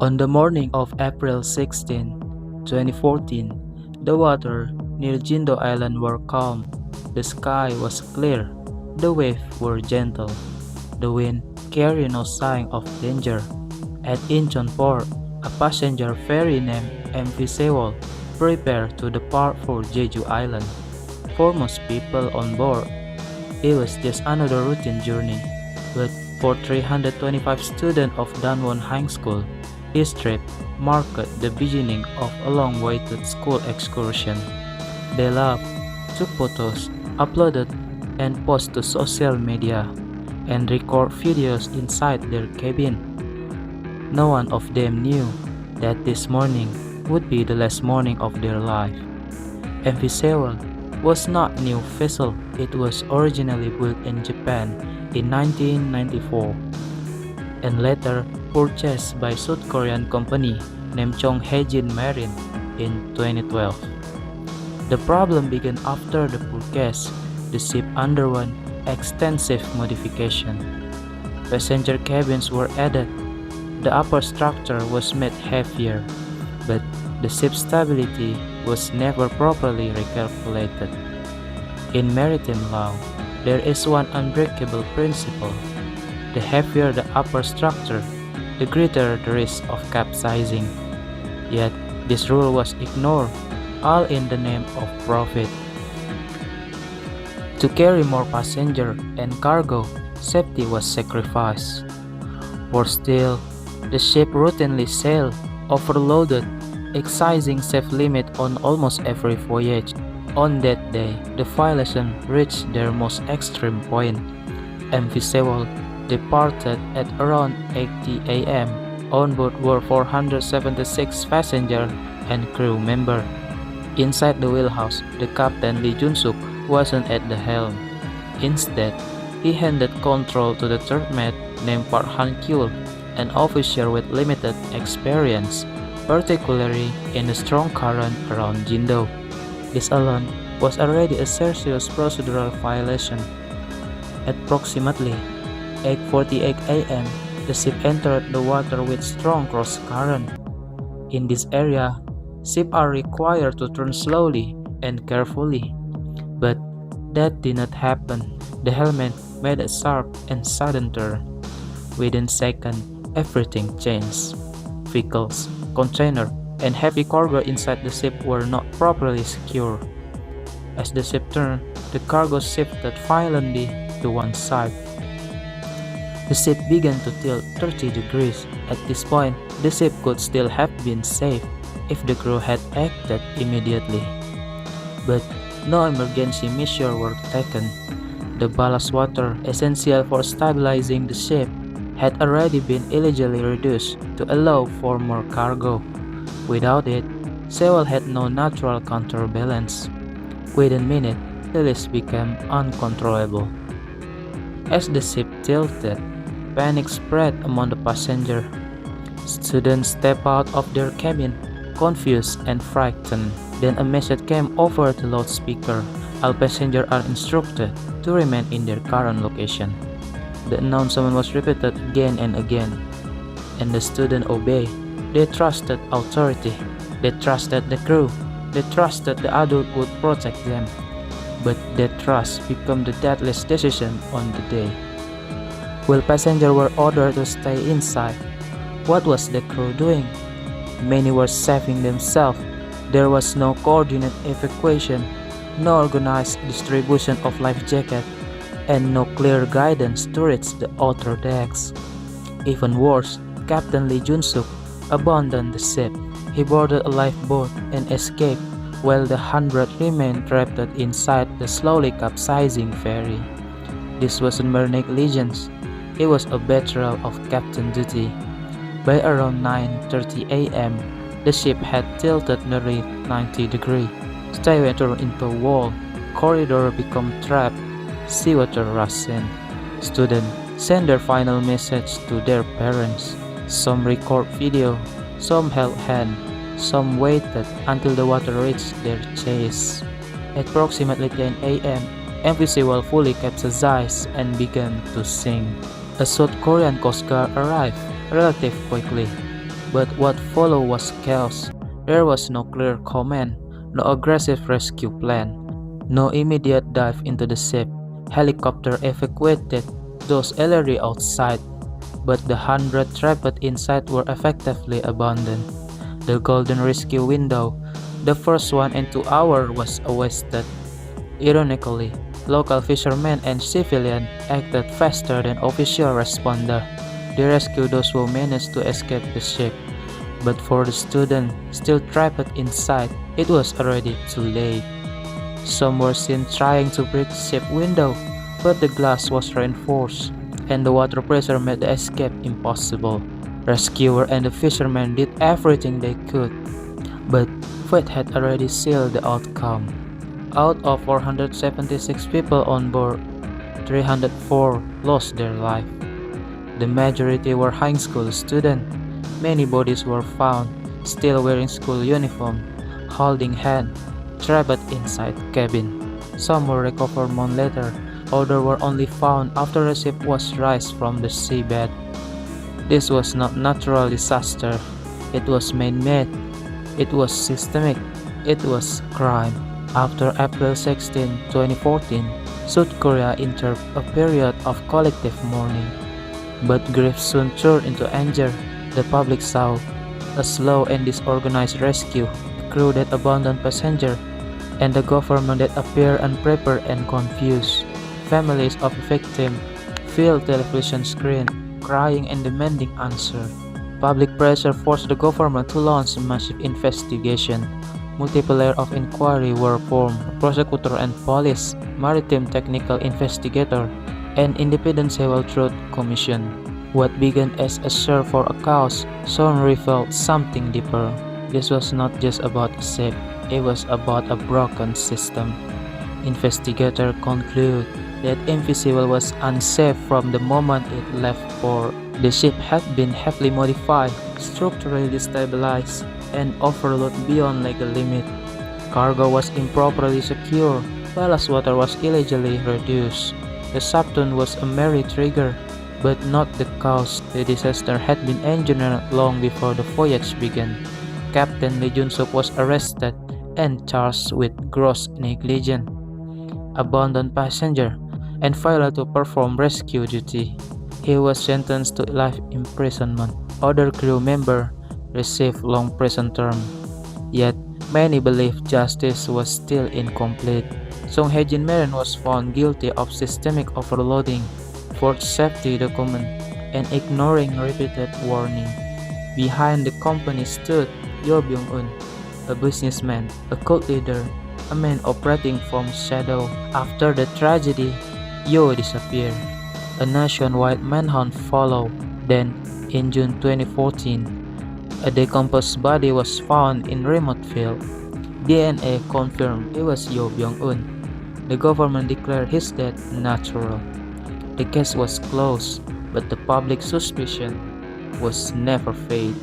On the morning of April 16, 2014, the water near Jindo Island were calm. The sky was clear. The waves were gentle. The wind carried no sign of danger. At Incheon port, a passenger ferry named MV Sewol prepared to depart for Jeju Island. For most people on board, it was just another routine journey. But for 325 students of Danwon High School, this trip marked the beginning of a long-awaited school excursion. They laughed, took photos, uploaded and posted to social media, and record videos inside their cabin. No one of them knew that this morning would be the last morning of their life. MV Sewol was not a new vessel. It was originally built in Japan in 1994 and later purchased by South Korean company named Chonghejin Marine in 2012. The problem began after the purchase. The ship underwent extensive modification. Passenger cabins were added. The upper structure was made heavier, but the ship's stability was never properly recalculated. In maritime law, there is one unbreakable principle. The heavier the upper structure, the greater the risk of capsizing. Yet, this rule was ignored, all in the name of profit. To carry more passenger and cargo, safety was sacrificed. Worse still, the ship routinely sailed overloaded, exceeding safe limit on almost every voyage. On that day, the violation reached their most extreme point. MV Sewol departed at around 8 a.m. On board were 476 passengers and crew members. Inside the wheelhouse, the captain Lee Jun-suk wasn't at the helm. Instead, he handed control to the third mate named Park Han-kyul, an officer with limited experience, particularly in the strong current around Jindo. This alone was already a serious procedural violation. At approximately 8:48 a.m., the ship entered the water with strong cross current. In this area, ships are required to turn slowly and carefully. But that did not happen. The helmet made a sharp and sudden turn. Within seconds, everything changed. Vehicles, container, and heavy cargo inside the ship were not properly secured. As the ship turned, the cargo shifted violently to one side. The ship began to tilt 30 degrees. At this point, the ship could still have been saved if the crew had acted immediately. But no emergency measures were taken. The ballast water essential for stabilizing the ship had already been illegally reduced to allow for more cargo. Without it, Sewol had no natural counterbalance. Within minutes, the leaks became uncontrollable. As the ship tilted, panic spread among the passengers. Students stepped out of their cabin, confused and frightened. Then a message came over the loudspeaker. All passengers are instructed to remain in their current location. The announcement was repeated again and again, and the students obeyed. They trusted authority. They trusted the crew. They trusted the adult would protect them. But that trust became the deadliest decision on the day. While passengers were ordered to stay inside, what was the crew doing? Many were saving themselves. There was no coordinated evacuation, no organized distribution of life jackets, and no clear guidance to reach the outer decks. Even worse, Captain Lee Jun-suk abandoned the ship. He boarded a lifeboat and escaped, while the 100 remained trapped inside the slowly capsizing ferry. This wasn't mere negligence, it was a betrayal of captain duty. By around 9:30 a.m., the ship had tilted nearly 90 degrees. Stairway turned into a wall, corridor became trapped, seawater rushed in. Students sent their final message to their parents. Some record video, some held hand, some waited until the water reached their chests. At approximately 10 a.m., MV Sewol fully capsized and began to sink. A South Korean Coast Guard arrived relatively quickly. But what followed was chaos. There was no clear command, no aggressive rescue plan, no immediate dive into the ship. Helicopter evacuated those already outside, but the 100 trapped inside were effectively abandoned. The golden rescue window, the first 1 and 2 hours, was wasted. Ironically, local fishermen and civilians acted faster than official responders. They rescued those who managed to escape the ship. But for the students still trapped inside, it was already too late. Some were seen trying to break the ship window, but the glass was reinforced, and the water pressure made the escape impossible. Rescuers and the fishermen did everything they could, but fate had already sealed the outcome. Out of 476 people on board, 304 lost their life. The majority were high school students. Many bodies were found still wearing school uniform, holding hands, trapped inside cabin. Some were recovered months later, others were only found after the ship was raised from the seabed. This was not natural disaster, it was man-made, it was systemic, it was crime. After April 16, 2014, South Korea entered a period of collective mourning. But grief soon turned into anger. The public saw a slow and disorganized rescue, a crew that abandoned passengers, and the government that appeared unprepared and confused. Families of victims filled television screens, crying and demanding answers. Public pressure forced the government to launch a massive investigation. Multiple layers of inquiry were formed: prosecutor and police, maritime technical investigator, and independent Sewol Truth Commission. What began as a search for a cause soon revealed something deeper. This was not just about a ship, it was about a broken system. Investigators conclude that MV Sewol was unsafe from the moment it left port. The ship had been heavily modified, structurally destabilized, and overloaded beyond legal limit. Cargo was improperly secured, ballast water was illegally reduced. The subtone was a mere trigger, but not the cause. The disaster had been engineered long before the voyage began. Captain Lee Jun-suk was arrested and charged with gross negligence, abandoned passenger, and failed to perform rescue duty. He was sentenced to life imprisonment. Other crew members received long prison terms. Yet, many believe justice was still incomplete. Song Hae-jin Marin was found guilty of systemic overloading, forged safety documents, and ignoring repeated warnings. Behind the company stood Yo Byung-un, a businessman, a cult leader, a man operating from shadow. After the tragedy, Yo disappeared. A nationwide manhunt followed. Then, in June 2014, a decomposed body was found in remote field. DNA confirmed it was Yo Byung-un. The government declared his death natural. The case was closed, but the public suspicion was never fade.